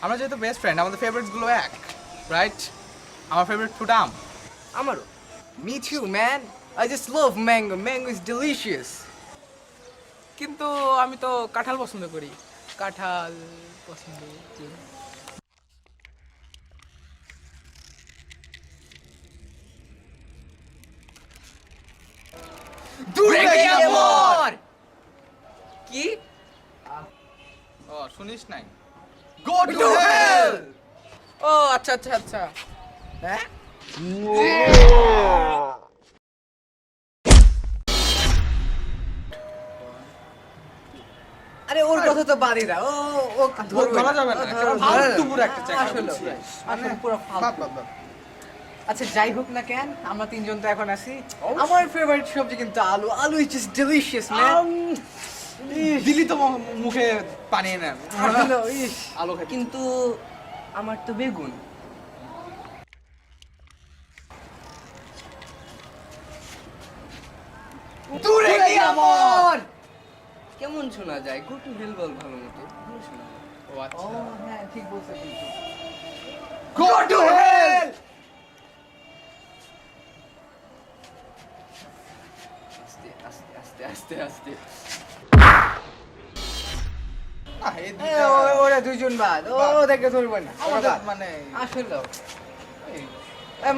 আমরা যেহেতু best friend, আমাদের ফেভারিটস গুলো এক, রাইট? আমার ফেভারিট ফ্রুট আম। আমারও। Me too, man. I just love mango. Mango is delicious. কিন্তু আমি তো কাঁঠাল পছন্দ করি। কাঁঠাল পছন্দ করি। দূরে গিয়ে মর। কি? ও শুনিস নাই? Go to hell. ও আচ্ছা আচ্ছা আচ্ছা। হ্যাঁ? আরে ওর কথা তো বাদই দাও। ও ধরবে ধরা যাবে না। ফালতু পুরো একটা চাকা। আসলে পুরো ফালতু। বাদ বাদ। আচ্ছা যাই হোক না কেন, আমরা তিনজন তো এখন আছি। আমার ফেভারিট সবজি কিন্তু আলু। আলু ইজ জাস্ট ডিলিশিয়াস ম্যান। দিলি তো মুখে পানি এনে। আসলে ইস, আলু খাই। কিন্তু আমার তো বেগুন। দূরে গিয়ে মর। কেমন শোনা যায়? গো টু হেল বল ভালো মতো। ভালো শোনা যায়। ও ও আচ্ছা। হ্যাঁ ঠিক বলছো কিন্তু। Go to hell. আস্তে আস্তে আস্তে আস্তে আস্তে। ওরা দুইজন বাদ। ওদেরকে ধরবো না। মানে আসলে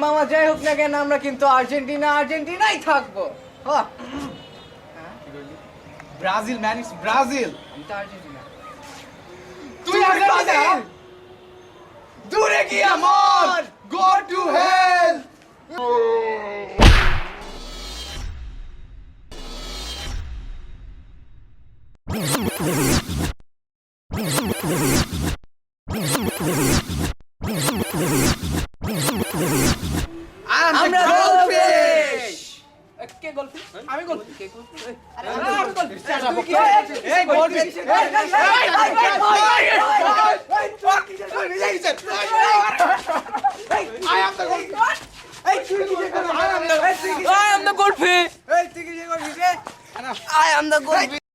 মামা যাই হোক না কেন, আমরা কিন্তু আর্জেন্টিনাই থাকবো। হ্যাঁ ব্রাজিল ম্যান, ইটস ব্রাজিল। আমি তো আর্জেন্টিনা। তুই আর্জেন্টিনা। দূরে গিয়ে মর। Go to hell. আমরা গোলফিশ। কে গোলফিশ? আমি গোলফিশ। কে গোলফিশ? আরে আমি গোলফিশ। এই goldfish. I am the goalkeeper. I am the goldfish. এই তুই কি goldfish? I am the goalfish.